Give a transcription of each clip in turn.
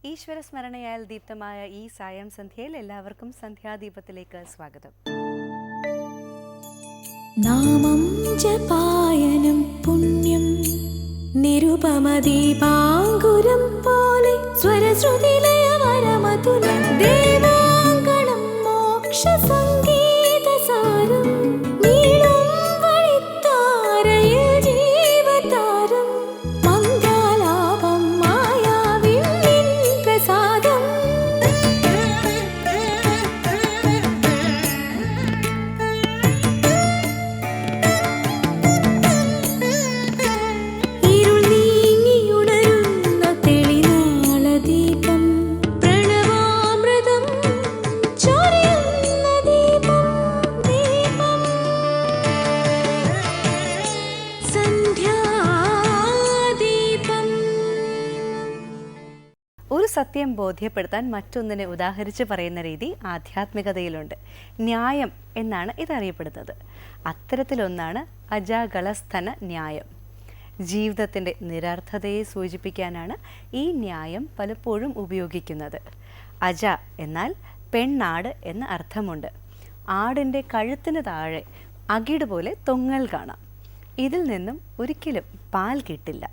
ഈശ്വര സ്മരണയാൽ ദീപ്തമായ ഈ സായം സന്ധ്യയിൽ എല്ലാവർക്കും സന്ധ്യാദീപത്തിലേക്ക് സ്വാഗതം. നാമം ജപായനം പുണ്യം നിരുപമദീപാങ്കുരം പോലെ സ്വരശ്രുതിലയമരമതുലം ദേവാങ്കണം മോക്ഷ സംഗീതസാരം നീളും വഴിത്താരയിൽ ജീവതാരം മംഗലാപം മായാവിൻ നിൻ പ്രസാദം. ഒരു സത്യം ബോധ്യപ്പെടുത്താൻ മറ്റൊന്നിനെ ഉദാഹരിച്ച് പറയുന്ന രീതി ആധ്യാത്മികതയിലുണ്ട്. ന്യായം എന്നാണ് ഇതറിയപ്പെടുന്നത്. അത്തരത്തിലൊന്നാണ് അജാഗളസ്ഥന ന്യായം. ജീവിതത്തിൻ്റെ നിരർത്ഥതയെ സൂചിപ്പിക്കാനാണ് ഈ ന്യായം പലപ്പോഴും ഉപയോഗിക്കുന്നത്. അജ എന്നാൽ പെണ്ണാട് എന്ന അർത്ഥമുണ്ട്. ആടിൻ്റെ കഴുത്തിന് താഴെ അകിട് പോലെ തൊങ്ങൽ കാണാം. ഇതിൽ നിന്നും ഒരിക്കലും പാൽ കിട്ടില്ല.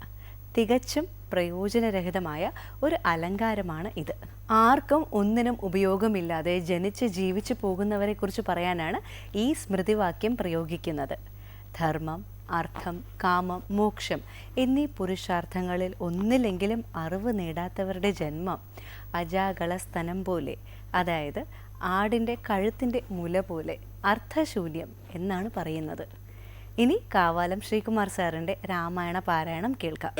തികച്ചും പ്രയോജനരഹിതമായ ഒരു അലങ്കാരമാണ് ഇത്. ആർക്കും ഒന്നിനും ഉപയോഗമില്ലാതെ ജനിച്ച് ജീവിച്ചു പോകുന്നവരെക്കുറിച്ച് പറയാനാണ് ഈ സ്മൃതിവാക്യം പ്രയോഗിക്കുന്നത്. ധർമ്മം, അർത്ഥം, കാമം, മോക്ഷം എന്നീ പുരുഷാർത്ഥങ്ങളിൽ ഒന്നിലെങ്കിലും അറിവ് നേടാത്തവരുടെ ജന്മം അജാഗളസ്തനം പോലെ, അതായത് ആടിൻ്റെ കഴുത്തിൻ്റെ മുല പോലെ അർത്ഥശൂന്യം എന്നാണ് പറയുന്നത്. ഇനി കാവാലം ശ്രീകുമാർ സാറിൻ്റെ രാമായണ പാരായണം കേൾക്കാം.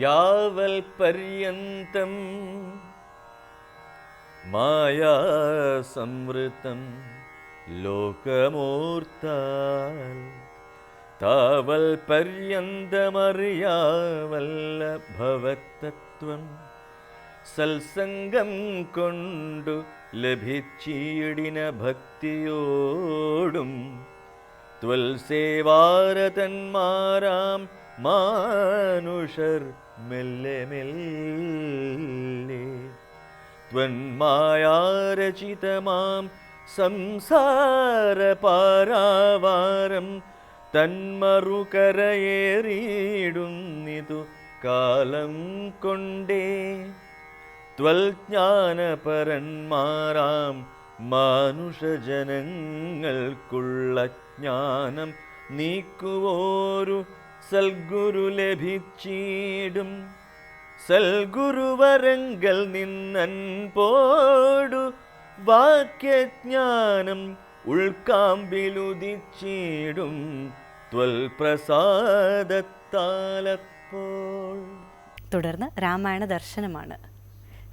യാവൽ പര്യന്തം മായാ സംവൃതം ലോകമൂർത്താൽ താവൽ പര്യന്തമറിയാവല്ല ഭവത്തത്വം സത്സംഗം കൊണ്ടു ലഭിച്ചിടിന ഭക്തിയോടും ത്വൽസേവാരതന്മാരാം മാനുഷർ മെല്ലെ മെല്ലെ ത്വന്മായാരചിതമാം സംസാരപാരാവാരം തന്മറുകരയേറിയിടുന്നിതു കാലം കൊണ്ടേ ത്വൽജ്ഞാനപരന്മാരാം മാനുഷജനങ്ങൾക്കുള്ള ജ്ഞാനം നീക്കുവോരു സൽഗുരു ലഭിച്ചിടും. സൽഗുരുവരങ്കൽ നിന്നൻ പോടു വാക്യജ്ഞാനം ഉൾക്കാമ്പിലുദിച്ചിടും ത്വൽപ്രസാദത്താലപ്പോൾ. തുടർന്ന് രാമായണ ദർശനമാണ്.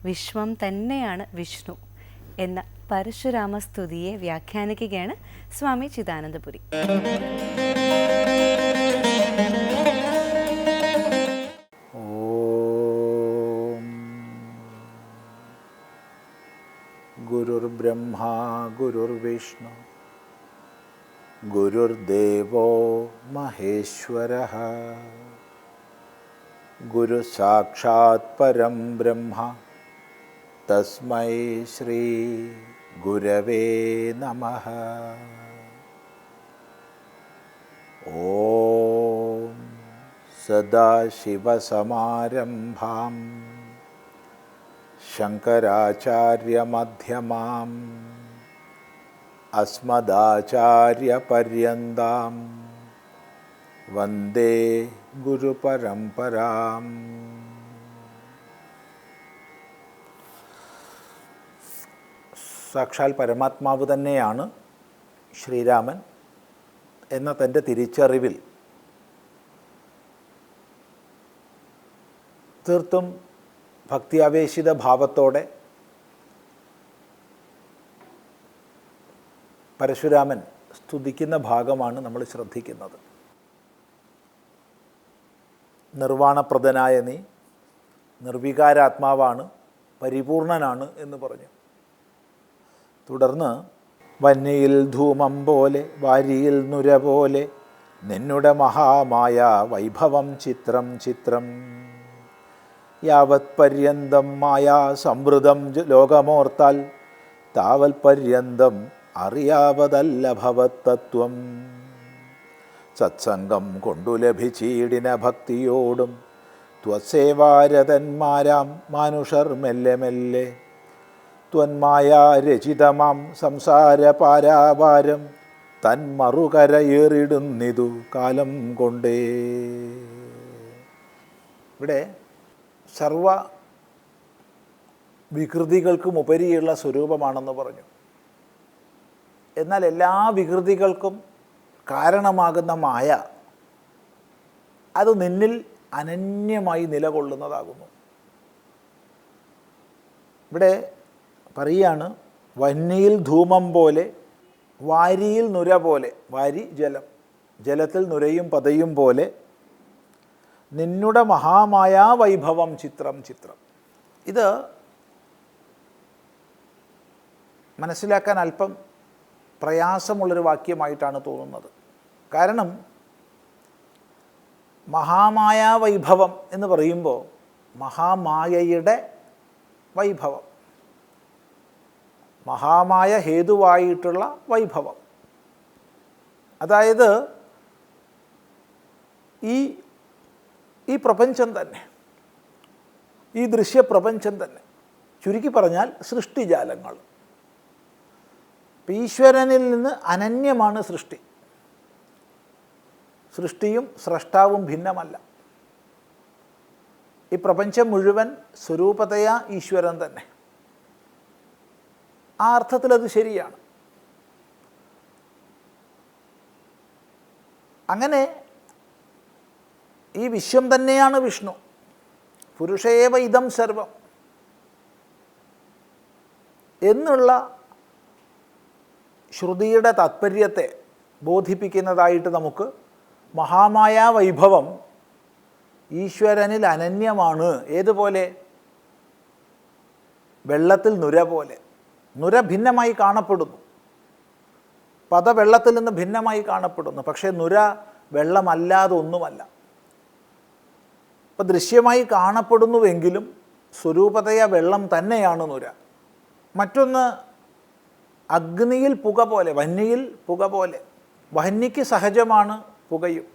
വിശ്വം തന്നെയാണ് വിഷ്ണു എന്ന പരശുരാമസ്തുതിയെ വ്യാഖ്യാനിക്കുകയാണ് സ്വാമി ചിദാനന്ദപുരി. ഓം ഗുരുർബ്രഹ്മാ ഗുരുർവിഷ്ണു ഗുരുർദേവോ മഹേശ്വരഃ ഗുരു സാക്ഷാത് പരം ബ്രഹ്മ തസ്മൈ ശ്രീ ഗുരവേ നമഃ. ഓം സദാശിവസമാരംഭാം ശങ്കരാചാര്യമധ്യമാം അസ്മദാചാര്യപര്യന്താം വന്ദേ ഗുരുപരമ്പരാം. സാക്ഷാൽ പരമാത്മാവ് തന്നെയാണ് ശ്രീരാമൻ എന്ന തൻ്റെ തിരിച്ചറിവിൽ തീർത്തും ഭക്തിയാവേശിത ഭാവത്തോടെ പരശുരാമൻ സ്തുതിക്കുന്ന ഭാഗമാണ് നമ്മൾ ശ്രദ്ധിക്കുന്നത്. നിർവാണപ്രദനായ നീ നിർവികാരാത്മാവാണ്, പരിപൂർണനാണ് എന്ന് പറഞ്ഞു. തുടർന്ന് വന്യയിൽ ധൂമം പോലെ വാരിയിൽ നുര പോലെ നിന്നുടെ മഹാമായ വൈഭവം ചിത്രം ചിത്രം. യാവത് പര്യന്തം മായാ സമൃദ്ധം ലോകമോർത്താൽ താവൽ പര്യന്തം അറിയാവതല്ല ഭവത്തത്വം. സത്സംഗം കൊണ്ടു ലഭിച്ചീടിന ഭക്തിയോടും ത്വസേവാരതന്മാരാം മാനുഷർ മെല്ലെ മെല്ലെ ത്വന്മായാ രചിതമാം സംസാര പാരാവാരം തന്മറുകരയേറിടുന്നിതു കാലം കൊണ്ടേ. ഇവിടെ സർവ വികൃതികൾക്കും ഉപരിയുള്ള സ്വരൂപമാണെന്ന് പറഞ്ഞു. എന്നാൽ എല്ലാ വികൃതികൾക്കും കാരണമാകുന്ന മായ അത് നിന്നിൽ അനന്യമായി നിലകൊള്ളുന്നതാകുന്നു. ഇവിടെ പറയുകയാണ്, വന്യയിൽ ധൂമം പോലെ വാരിയിൽ നുര പോലെ, വാരി ജലം, ജലത്തിൽ നുരയും പതയും പോലെ നിന്നുടെ മഹാമായാ വൈഭവം ചിത്രം ചിത്രം. ഇത് മനസ്സിലാക്കാൻ അല്പം പ്രയാസമുള്ളൊരു വാക്യമായിട്ടാണ് തോന്നുന്നത്. കാരണം മഹാമായാ വൈഭവം എന്ന് പറയുമ്പോൾ മഹാമായയുടെ വൈഭവം, മഹാമായ ഹേതുവായിട്ടുള്ള വൈഭവം, അതായത് ഈ പ്രപഞ്ചം തന്നെ, ഈ ദൃശ്യപ്രപഞ്ചം തന്നെ, ചുരുക്കി പറഞ്ഞാൽ സൃഷ്ടിജാലങ്ങൾ. ഈശ്വരനിൽ നിന്ന് അനന്യമാണ് സൃഷ്ടി. സൃഷ്ടിയും സ്രഷ്ടാവും ഭിന്നമല്ല. ഈ പ്രപഞ്ചം മുഴുവൻ സ്വരൂപതയാ ഈശ്വരൻ തന്നെ. ആ അർത്ഥത്തിലത് ശരിയാണ്. അങ്ങനെ ഈ വിശ്വം തന്നെയാണ് വിഷ്ണു. പുരുഷേവ ഇദം സർവം എന്നുള്ള ശ്രുതിയുടെ താത്പര്യത്തെ ബോധിപ്പിക്കുന്നതായിട്ട് നമുക്ക് മഹാമായ വൈഭവം ഈശ്വരനിൽ അനന്യമാണ്. ഏതുപോലെ? വെള്ളത്തിൽ നുര പോലെ. നുര ഭിന്നമായി കാണപ്പെടുന്നു, പത വെള്ളത്തിൽ നിന്ന് ഭിന്നമായി കാണപ്പെടുന്നു. പക്ഷേ നുര വെള്ളമല്ലാതെ ഒന്നുമല്ല. അപ്പോൾ ദൃശ്യമായി കാണപ്പെടുന്നുവെങ്കിലും സ്വരൂപതയ വെള്ളം തന്നെയാണ് നുര. മറ്റൊന്ന് അഗ്നിയിൽ പുക പോലെ, വഹ്നിയിൽ പുക പോലെ. വഹ്നിക്ക് സഹജമാണ് പുകയും.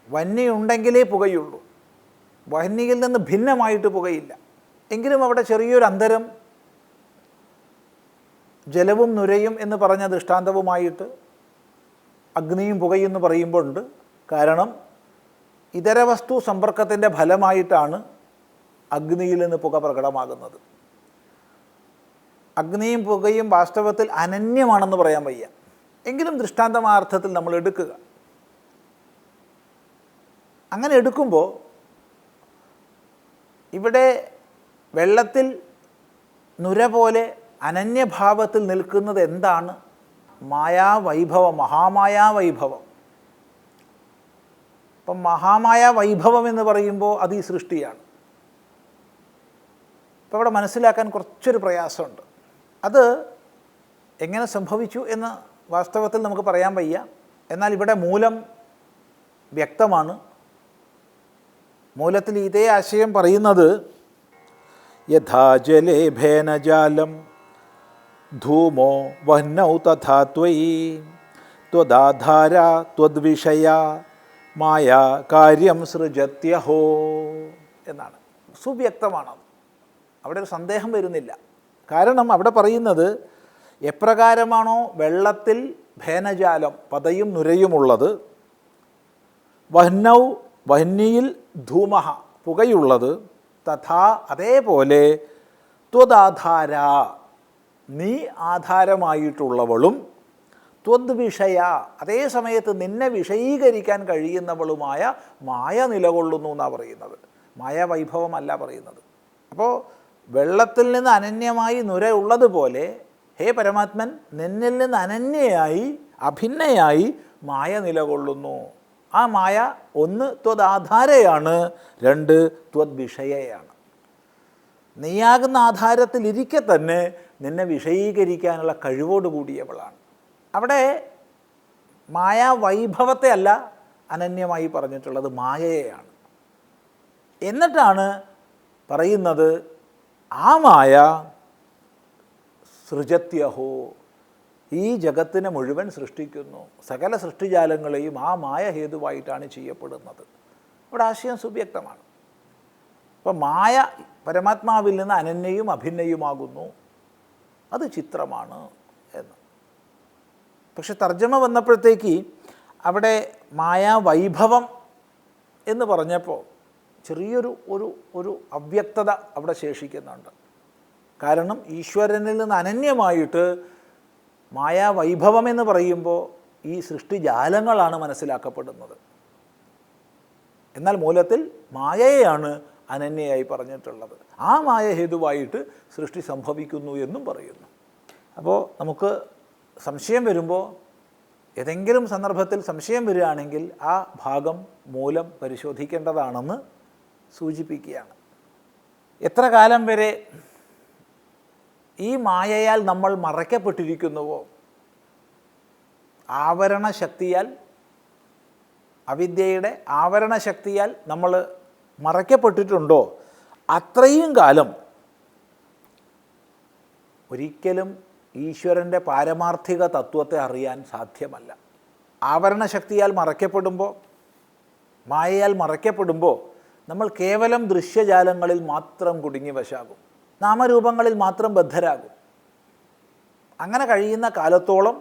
വഹ്നി ഉണ്ടെങ്കിലേ പുകയുള്ളൂ. വഹ്നിയിൽ നിന്ന് ഭിന്നമായിട്ട് പുകയില്ല. എങ്കിലും അവിടെ ചെറിയൊരു അന്തരം ജലവും നുരയും എന്ന് പറഞ്ഞ ദൃഷ്ടാന്തവുമായിട്ട് അഗ്നിയും പുകയും എന്ന് പറയുമ്പോൾ ഉണ്ട്. കാരണം ഇതര വസ്തു സമ്പർക്കത്തിൻ്റെ ഫലമായിട്ടാണ് അഗ്നിയിൽ നിന്ന് പുക പ്രകടമാകുന്നത്. അഗ്നിയും പുകയും വാസ്തവത്തിൽ അനന്യമാണെന്ന് പറയാൻ വയ്യ. എങ്കിലും ദൃഷ്ടാന്തമാർത്ഥത്തിൽ നമ്മൾ എടുക്കുക. അങ്ങനെ എടുക്കുമ്പോൾ ഇവിടെ വെള്ളത്തിൽ നുര പോലെ അനന്യഭാവത്തിൽ നിൽക്കുന്നത് എന്താണ്? മായാവൈഭവം, മഹാമായാവൈഭവം. അപ്പം മഹാമായാവൈഭവം എന്ന് പറയുമ്പോൾ അത് ഈ സൃഷ്ടിയാണ്. അപ്പോൾ ഇവിടെ മനസ്സിലാക്കാൻ കുറച്ചൊരു പ്രയാസമുണ്ട്. അത് എങ്ങനെ സംഭവിച്ചു എന്ന് വാസ്തവത്തിൽ നമുക്ക് പറയാൻ വയ്യ. എന്നാൽ ഇവിടെ മൂലം വ്യക്തമാണ്. മൂലത്തിൽ ഇതേ ആശയം പറയുന്നത്, യഥാ ജലേഭേന ജാലം ധൂമോ വഹ്നൗ തഥാ ത്വയി ത്വദാധാര ത്വദ്വിഷയ മായ കാര്യം സൃജത്യഹോ എന്നാണ്. സുവ്യക്തമാണത്. അവിടെ ഒരു സന്ദേഹം വരുന്നില്ല. കാരണം അവിടെ പറയുന്നത്, എപ്രകാരമാണോ വെള്ളത്തിൽ ഭേനജാലം, പതയും നുരയുമുള്ളത്, വഹ്നൗ, വഹ്നിയിൽ ധൂമഹ, പുകയുള്ളത്, തഥാ, അതേപോലെ ത്വദാധാര, നീ ആധാരമായിട്ടുള്ളവളും, ത്വദ്വിഷയ, അതേ സമയത്ത് നിന്നെ വിഷയീകരിക്കാൻ കഴിയുന്നവളുമായ മായ നിലകൊള്ളുന്നു എന്നാണ് പറയുന്നത്. മായാവൈഭവമല്ല പറയുന്നത്. അപ്പോൾ വെള്ളത്തിൽ നിന്ന് അനന്യമായി നുര ഉള്ളതുപോലെ, ഹേ പരമാത്മൻ, നിന്നിൽ നിന്ന് അനന്യയായി അഭിന്നയായി മായ നിലകൊള്ളുന്നു. ആ മായ ഒന്ന് ത്വദാധാരയാണ്, രണ്ട് ത്വദ്വിഷയയാണ്. നീയാകുന്ന ആധാരത്തിലിരിക്കെ തന്നെ നിന്നെ വിഷയീകരിക്കാനുള്ള കഴിവോട് കൂടിയവളാണ്. അവിടെ മായാവൈഭവത്തെ അല്ല അനന്യമായി പറഞ്ഞിട്ടുള്ളത്, മായയെയാണ്. എന്നിട്ടാണ് പറയുന്നത് ആ മായ സൃജത്യഹോ, ഈ ജഗത്തിനെ മുഴുവൻ സൃഷ്ടിക്കുന്നു, സകല സൃഷ്ടിജാലങ്ങളെയും ആ മായ ഹേതുവായിട്ടാണ് ചെയ്യപ്പെടുന്നത്. ഇവിടെ ആശയം സുവ്യക്തമാണ്. അപ്പം മായ പരമാത്മാവിൽ നിന്ന് അനന്യയും അഭിന്നയുമാകുന്നു, അത് ചിത്രമാണ് എന്ന്. പക്ഷെ തർജ്ജമ വന്നപ്പോഴത്തേക്ക് അവിടെ മായാവൈഭവം എന്ന് പറഞ്ഞപ്പോൾ ചെറിയൊരു ഒരു അവ്യക്തത അവിടെ ശേഷിക്കുന്നുണ്ട്. കാരണം ഈശ്വരനിൽ നിന്ന് അനന്യമായിട്ട് മായാവൈഭവം എന്ന് പറയുമ്പോൾ ഈ സൃഷ്ടിജാലങ്ങളാണ് മനസ്സിലാക്കപ്പെടുന്നത്. എന്നാൽ മൂലത്തിൽ മായയെയാണ് അനന്യയായി പറഞ്ഞിട്ടുള്ളത്. ആ മായ ഹേതുവായിട്ട് സൃഷ്ടി സംഭവിക്കുന്നു എന്നും പറയുന്നു. അപ്പോൾ നമുക്ക് സംശയം വരുമ്പോൾ, ഏതെങ്കിലും സന്ദർഭത്തിൽ സംശയം വരികയാണെങ്കിൽ ആ ഭാഗം മൂലം പരിശോധിക്കേണ്ടതാണെന്ന് സൂചിപ്പിക്കുകയാണ്. എത്ര കാലം വരെ ഈ മായയാൽ നമ്മൾ മറയ്ക്കപ്പെട്ടിരിക്കുന്നുവോ, ആവരണശക്തിയാൽ, അവിദ്യയുടെ ആവരണശക്തിയാൽ നമ്മൾ മറയ്ക്കപ്പെട്ടിട്ടുണ്ടോ, അത്രയും കാലം ഒരിക്കലും ഈശ്വരൻ്റെ പാരമാർത്ഥിക തത്വത്തെ അറിയാൻ സാധ്യമല്ല. ആവരണശക്തിയാൽ മറയ്ക്കപ്പെടുമ്പോൾ, മായയാൽ മറയ്ക്കപ്പെടുമ്പോൾ നമ്മൾ കേവലം ദൃശ്യജാലങ്ങളിൽ മാത്രം കുടുങ്ങി വശാകും, നാമരൂപങ്ങളിൽ മാത്രം ബദ്ധരാകും. അങ്ങനെ കഴിയുന്ന കാലത്തോളം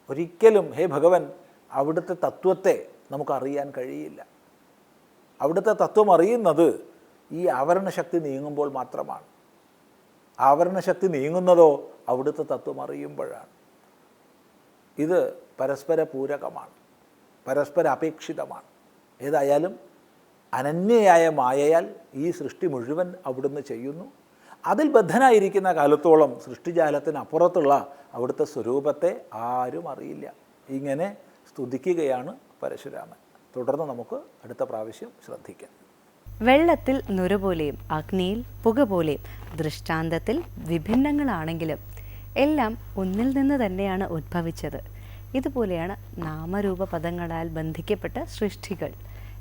ഒരിക്കലും ഹേ ഭഗവൻ അവിടുത്തെ തത്വത്തെ നമുക്കറിയാൻ കഴിയില്ല. അവിടുത്തെ തത്വം അറിയുന്നത് ഈ ആവരണശക്തി നീങ്ങുമ്പോൾ മാത്രമാണ്. ആവരണശക്തി നീങ്ങുന്നതോ അവിടുത്തെ തത്വം അറിയുമ്പോഴാണ്. ഇത് പരസ്പര പൂരകമാണ്, പരസ്പര അപേക്ഷിതമാണ്. ഏതായാലും അനന്യയായ മായയാൽ ഈ സൃഷ്ടി മുഴുവൻ അവിടുന്ന് ചെയ്യുന്നു. അതിൽ ബദ്ധനായിരിക്കുന്ന കാലത്തോളം സൃഷ്ടിജാലത്തിനപ്പുറത്തുള്ള അവിടുത്തെ സ്വരൂപത്തെ ആരും അറിയില്ല. ഇങ്ങനെ സ്തുതിക്കുകയാണ് പരശുരാമൻ. തുടർന്ന് നമുക്ക് അടുത്ത പ്രാവശ്യം ശ്രദ്ധിക്കാം. വെള്ളത്തിൽ നുരപോലെയും അഗ്നിയിൽ പുക പോലെയും ദൃഷ്ടാന്തത്തിൽ വിഭിന്നങ്ങളാണെങ്കിലും എല്ലാം ഒന്നിൽ നിന്ന് തന്നെയാണ് ഉദ്ഭവിച്ചത്. ഇതുപോലെയാണ് നാമരൂപ പദങ്ങളാൽ ബന്ധിക്കപ്പെട്ട സൃഷ്ടികൾ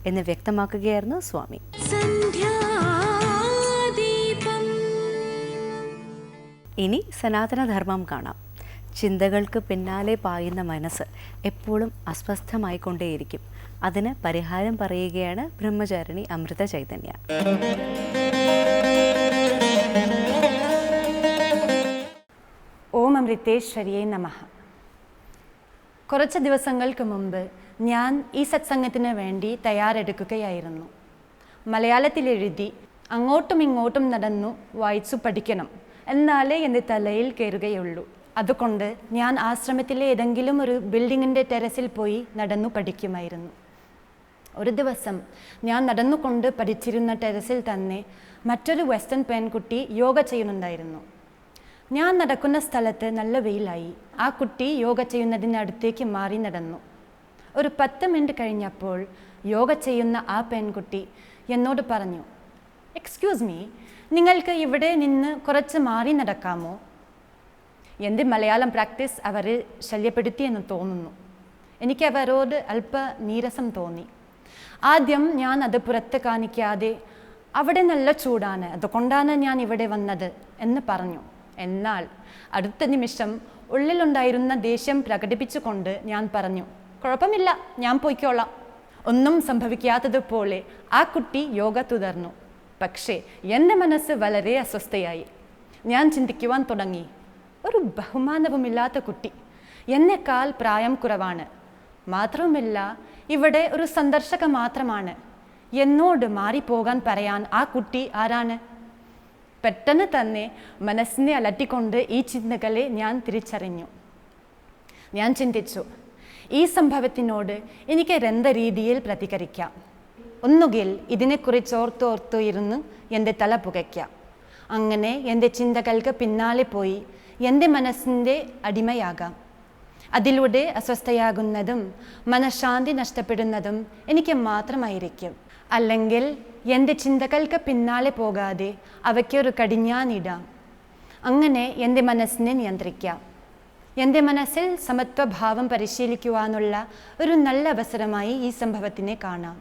എന്ന് വ്യക്തമാക്കുകയായിരുന്നു സ്വാമി. ഇനി സനാതനധർമ്മം കാണാം. ചിന്തകൾക്ക് പിന്നാലെ പായുന്ന മനസ്സ് എപ്പോഴും അസ്വസ്ഥമായിക്കൊണ്ടേയിരിക്കും. അതിന് പരിഹാരം പറയുകയാണ് ബ്രഹ്മചാരിണി അമൃത ചൈതന്യ. ഓം അമൃതേശ്വരിയേ നമഃ. കുറച്ച് ദിവസങ്ങൾക്ക് മുമ്പ് ഞാൻ ഈ സത്സംഗത്തിന് വേണ്ടി തയ്യാറെടുക്കുകയായിരുന്നു. മലയാളത്തിൽ എഴുതി അങ്ങോട്ടും ഇങ്ങോട്ടും നടന്നു വായിച്ചു പഠിക്കണം, എന്നാലേ എൻ്റെ തലയിൽ കയറുകയുള്ളൂ. അതുകൊണ്ട് ഞാൻ ആശ്രമത്തിലെ ഏതെങ്കിലും ഒരു ബിൽഡിങ്ങിൻ്റെ ടെറസിൽ പോയി നടന്നു പഠിക്കുമായിരുന്നു. ഒരു ദിവസം ഞാൻ നടന്നുകൊണ്ട് പഠിച്ചിരുന്ന ടെറസിൽ തന്നെ മറ്റൊരു വെസ്റ്റേൺ പെൺകുട്ടി യോഗ ചെയ്യുന്നുണ്ടായിരുന്നു. ഞാൻ നടക്കുന്ന സ്ഥലത്ത് നല്ല വെയിലായി. ആ കുട്ടി യോഗ ചെയ്യുന്നതിനടുത്തേക്ക് മാറി നടന്നു. ഒരു 10 മിനിറ്റ് കഴിഞ്ഞപ്പോൾ യോഗ ചെയ്യുന്ന ആ പെൺകുട്ടി എന്നോട് പറഞ്ഞു, എക്സ്ക്യൂസ് മീ, നിങ്ങൾക്ക് ഇവിടെ നിന്ന് കുറച്ച് മാറി നടക്കാമോ? എൻ്റെ മലയാളം പ്രാക്ടീസ് അവർ ശല്യപ്പെടുത്തിയെന്ന് തോന്നുന്നു. എനിക്ക് അവരോട് അല്പ നീരസം തോന്നി. ആദ്യം ഞാൻ അത് പുറത്ത് കാണിക്കാതെ അവിടെ നല്ല ചൂടാണ്, അതുകൊണ്ടാണ് ഞാൻ ഇവിടെ വന്നത് എന്ന് പറഞ്ഞു. എന്നാൽ അടുത്ത നിമിഷം ഉള്ളിലുണ്ടായിരുന്ന ദേഷ്യം പ്രകടിപ്പിച്ചുകൊണ്ട് ഞാൻ പറഞ്ഞു, കുഴപ്പമില്ല, ഞാൻ പോയിക്കോളാം. ഒന്നും സംഭവിക്കാത്തതുപോലെ ആ കുട്ടി യോഗ തുടർന്നു. പക്ഷേ എൻ്റെ മനസ്സ് വളരെ അസ്വസ്ഥയായി. ഞാൻ ചിന്തിക്കുവാൻ തുടങ്ങി, ഒരു ബഹുമാനവുമില്ലാത്ത കുട്ടി, എന്നെക്കാൾ പ്രായം കുറവാണ്, മാത്രവുമല്ല ഇവിടെ ഒരു സന്ദർശക മാത്രമാണ്, എന്നോട് മാറിപ്പോകാൻ പറയാൻ ആ കുട്ടി ആരാണ്? പെട്ടെന്ന് തന്നെ മനസ്സിനെ അലട്ടിക്കൊണ്ട് ഈ ചിന്തകളെ ഞാൻ തിരിച്ചറിഞ്ഞു. ഞാൻ ചിന്തിച്ചു, ഈ സംഭവത്തിനോട് എനിക്ക് 2 രീതിയിൽ പ്രതികരിക്കാം. ഒന്നുകിൽ ഇതിനെക്കുറിച്ച് ഓർത്തോർത്തു ഇരുന്ന് എൻ്റെ തല പുകയ്ക്കാം. അങ്ങനെ എൻ്റെ ചിന്തകൾക്ക് പിന്നാലെ പോയി എൻ്റെ മനസ്സിൻ്റെ അടിമയാകാം. അതിലൂടെ അസ്വസ്ഥയാകുന്നതും മനഃശാന്തി നഷ്ടപ്പെടുന്നതും എനിക്ക് മാത്രമായിരിക്കും. അല്ലെങ്കിൽ എൻ്റെ ചിന്തകൾക്ക് പിന്നാലെ പോകാതെ അവയ്ക്കൊരു കടിഞ്ഞാണിടാം. അങ്ങനെ എൻ്റെ മനസ്സിനെ നിയന്ത്രിക്കാം. എൻ്റെ മനസ്സിൽ സമത്വഭാവം പരിശീലിക്കുവാനുള്ള ഒരു നല്ല അവസരമായി ഈ സംഭവത്തിനെ കാണാം.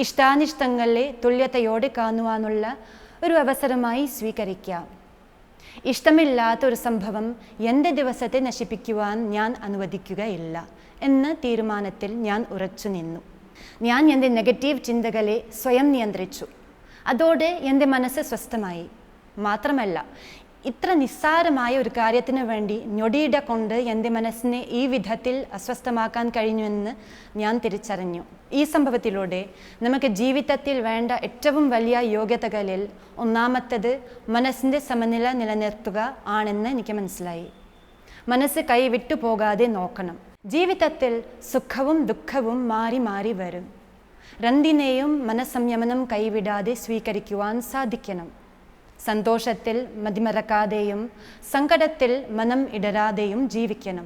ഇഷ്ടാനിഷ്ടങ്ങളെ തുല്യതയോടെ കാണുവാനുള്ള ഒരു അവസരമായി സ്വീകരിക്കാം. ഇഷ്ടമില്ലാത്ത ഒരു സംഭവം എൻ്റെ ദിവസത്തെ നശിപ്പിക്കുവാൻ ഞാൻ അനുവദിക്കുകയില്ല എന്ന തീരുമാനത്തിൽ ഞാൻ ഉറച്ചു നിന്നു. ഞാൻ എൻ്റെ നെഗറ്റീവ് ചിന്തകളെ സ്വയം നിയന്ത്രിച്ചു. അതോടെ എൻ്റെ മനസ്സ് സ്വസ്ഥമായി. മാത്രമല്ല, ഇത്ര നിസ്സാരമായ ഒരു കാര്യത്തിന് വേണ്ടി ഞൊടിയിട കൊണ്ട് എൻ്റെ മനസ്സിനെ ഈ വിധത്തിൽ അസ്വസ്ഥമാക്കാൻ കഴിഞ്ഞുവെന്ന് ഞാൻ തിരിച്ചറിഞ്ഞു. ഈ സംഭവത്തിലൂടെ നമുക്ക് ജീവിതത്തിൽ വേണ്ട ഏറ്റവും വലിയ യോഗ്യതകളിൽ ഒന്നാമത്തേത് മനസ്സിൻ്റെ സമനില നിലനിർത്തുക ആണെന്ന് എനിക്ക് മനസ്സിലായി. മനസ്സ് കൈവിട്ടു പോകാതെ നോക്കണം. ജീവിതത്തിൽ സുഖവും ദുഃഖവും മാറി മാറി വരും. രണ്ടിനെയും മനസ്സംയമനം കൈവിടാതെ സ്വീകരിക്കുവാൻ സാധിക്കണം. സന്തോഷത്തിൽ മതിമറക്കാതെയും സങ്കടത്തിൽ മനം ഇടരാതെയും ജീവിക്കണം.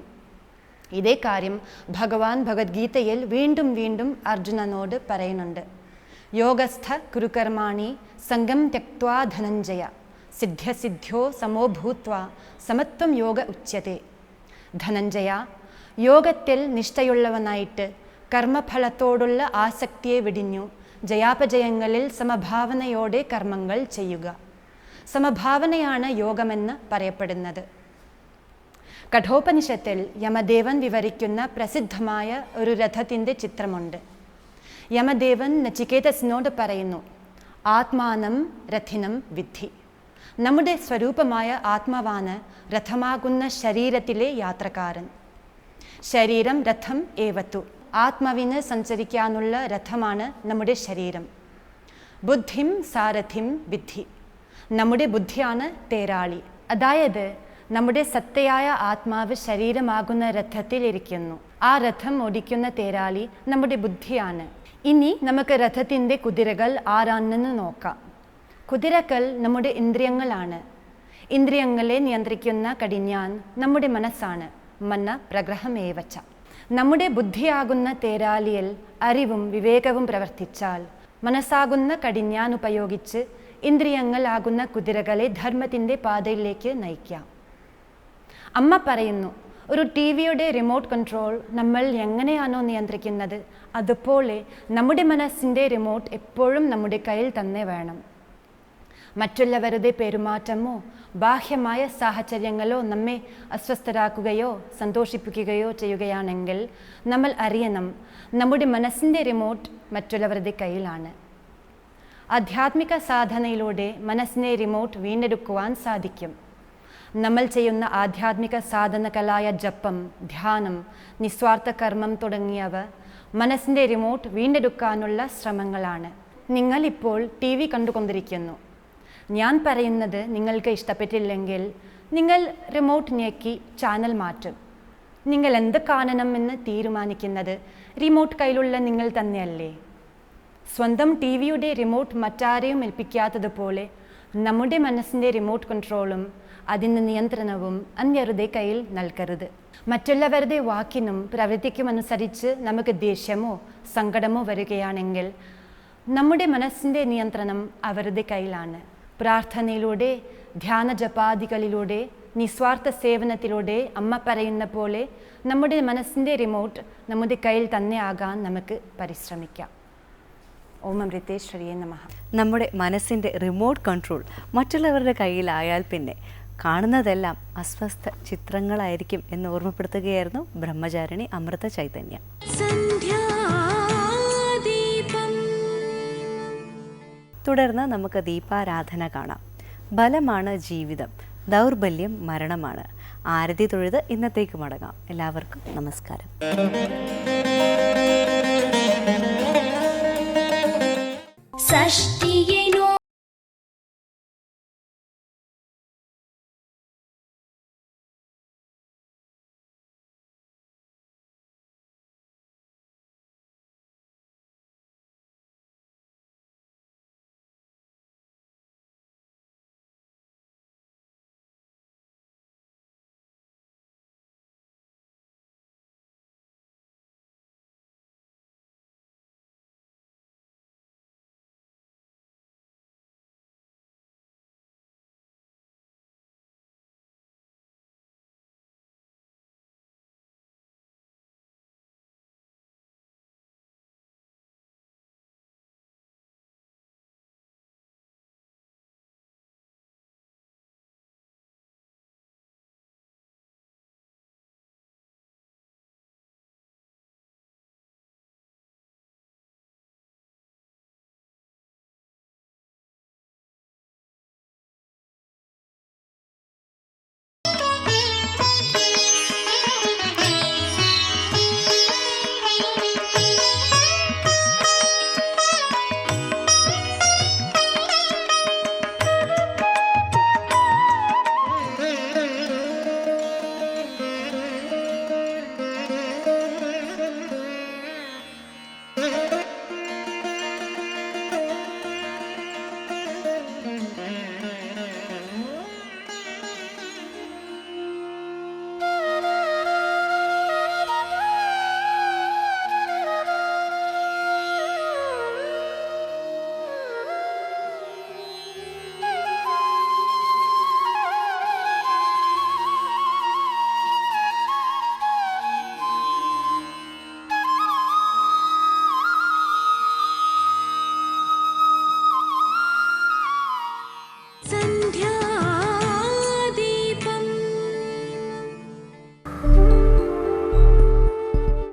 ഇതേ കാര്യം ഭഗവാൻ ഭഗവത്ഗീതയിൽ വീണ്ടും വീണ്ടും അർജുനനോട് പറയുന്നുണ്ട്. യോഗസ്ഥ കുരുകർമാണി സംഗം ത്യക്ത്വാ ധനഞ്ജയ സിദ്ധ്യസിദ്ധ്യോ സമോ ഭൂത്വാ സമത്വം യോഗ ഉച്യത്തെ. ധനഞ്ജയ, യോഗത്തിൽ നിഷ്ഠയുള്ളവനായിട്ട് കർമ്മഫലത്തോടുള്ള ആസക്തിയെ വെടിഞ്ഞു ജയാപജയങ്ങളിൽ സമഭാവനയോടെ കർമ്മങ്ങൾ ചെയ്യുക. സമഭാവനയാണ് യോഗമെന്ന് പറയപ്പെടുന്നത്. കഠോപനിഷത്തിൽ യമദേവൻ വിവരിക്കുന്ന പ്രസിദ്ധമായ ഒരു രഥത്തിൻ്റെ ചിത്രമുണ്ട്. യമദേവൻ നചികേതസിനോട് പറയുന്നു, ആത്മാനം രഥിനം വിദ്ധി. നമ്മുടെ സ്വരൂപമായ ആത്മാവാണ് രഥമാകുന്ന ശരീരത്തിലെ യാത്രക്കാരൻ. ശരീരം രഥം ഏവത്തു. ആത്മാവിന് സഞ്ചരിക്കാനുള്ള രഥമാണ് നമ്മുടെ ശരീരം. ബുദ്ധിം സാരഥിം വിദ്ധി. നമ്മുടെ ബുദ്ധിയാണ് തേരാളി. അതായത് നമ്മുടെ സത്തയായ ആത്മാവ് ശരീരമാകുന്ന രഥത്തിൽ ഇരിക്കുന്നു. ആ രഥം ഓടിക്കുന്ന തേരാളി നമ്മുടെ ബുദ്ധിയാണ്. ഇനി നമുക്ക് രഥത്തിൻ്റെ കുതിരകൾ ആരാണെന്ന് നോക്കാം. കുതിരകൾ നമ്മുടെ ഇന്ദ്രിയങ്ങളാണ്. ഇന്ദ്രിയങ്ങളെ നിയന്ത്രിക്കുന്ന കടിഞ്ഞാൻ നമ്മുടെ മനസ്സാണ്. മന പ്രഗ്രഹമേവച്ച. നമ്മുടെ ബുദ്ധിയാകുന്ന തേരാളിയിൽ അറിവും വിവേകവും പ്രവർത്തിച്ചാൽ മനസ്സാകുന്ന കടിഞ്ഞാൻ ഉപയോഗിച്ച് ഇന്ദ്രിയങ്ങളാകുന്ന കുതിരകളെ ധർമ്മത്തിൻ്റെ പാതയിലേക്ക് നയിക്കാം. അമ്മ പറയുന്നു, ഒരു ടിവിയുടെ റിമോട്ട് കൺട്രോൾ നമ്മൾ എങ്ങനെയാണോ നിയന്ത്രിക്കുന്നത്, അതുപോലെ നമ്മുടെ മനസ്സിൻ്റെ റിമോട്ട് എപ്പോഴും നമ്മുടെ കയ്യിൽ തന്നെ വേണം. മറ്റുള്ളവരുടെ പെരുമാറ്റമോ ബാഹ്യമായ സാഹചര്യങ്ങളോ നമ്മെ അസ്വസ്ഥരാക്കുകയോ സന്തോഷിപ്പിക്കുകയോ ചെയ്യുകയാണെങ്കിൽ നമ്മൾ അറിയണം, നമ്മുടെ മനസ്സിൻ്റെ റിമോട്ട് മറ്റുള്ളവരുടെ കയ്യിലാണ്. ആധ്യാത്മിക സാധനയിലൂടെ മനസ്സിനെ റിമോട്ട് വീണ്ടെടുക്കുവാൻ സാധിക്കും. നമ്മൾ ചെയ്യുന്ന ആധ്യാത്മിക സാധനകളായ ജപം, ധ്യാനം, നിസ്വാർത്ഥ കർമ്മം തുടങ്ങിയവ മനസ്സിൻ്റെ റിമോട്ട് വീണ്ടെടുക്കാനുള്ള ശ്രമങ്ങളാണ്. നിങ്ങൾ ഇപ്പോൾ TV കണ്ടുകൊണ്ടിരിക്കുന്നു. ഞാൻ പറയുന്നത് നിങ്ങൾക്ക് ഇഷ്ടപ്പെട്ടില്ലെങ്കിൽ നിങ്ങൾ റിമോട്ട് ഞെക്കി ചാനൽ മാറ്റും. നിങ്ങൾ എന്ത് കാണണമെന്ന് തീരുമാനിക്കുന്നത് റിമോട്ട് കയ്യിലുള്ള നിങ്ങൾ തന്നെയല്ലേ? സ്വന്തം ടിവിയുടെ റിമോട്ട് മറ്റാരെയും ഏൽപ്പിക്കാത്തതുപോലെ നമ്മുടെ മനസ്സിൻ്റെ റിമോട്ട് കൺട്രോളും അതിൻ്റെ നിയന്ത്രണവും അന്യരുടെ കയ്യിൽ നൽകരുത്. മറ്റുള്ളവരുടെ വാക്കിനും പ്രവൃത്തിക്കുമനുസരിച്ച് നമുക്ക് ദേഷ്യമോ സങ്കടമോ വരികയാണെങ്കിൽ നമ്മുടെ മനസ്സിൻ്റെ നിയന്ത്രണം അവരുടെ കയ്യിലാണ്. പ്രാർത്ഥനയിലൂടെ, ധ്യാനജപാദികളിലൂടെ, നിസ്വാർത്ഥ സേവനത്തിലൂടെ അമ്മ പറയുന്ന പോലെ നമ്മുടെ മനസ്സിൻ്റെ റിമോട്ട് നമ്മുടെ കയ്യിൽ തന്നെ ആകാൻ നമുക്ക് പരിശ്രമിക്കാം. ഓം അമൃതേശ്വരിയേ നമഃ. നമ്മുടെ മനസ്സിൻ്റെ റിമോട്ട് കൺട്രോൾ മറ്റുള്ളവരുടെ കയ്യിലായാൽ പിന്നെ കാണുന്നതെല്ലാം അസ്വസ്ഥ ചിത്രങ്ങളായിരിക്കും എന്ന് ഓർമ്മപ്പെടുത്തുകയായിരുന്നു ബ്രഹ്മചാരിണി അമൃത ചൈതന്യ. തുടർന്ന് നമുക്ക് ദീപാരാധന കാണാം. ബലമാണ് ജീവിതം, ദൗർബല്യം മരണമാണ്. ആരതി തൊഴുത് ഇന്നത്തേക്ക് മടങ്ങാം. എല്ലാവർക്കും നമസ്കാരം.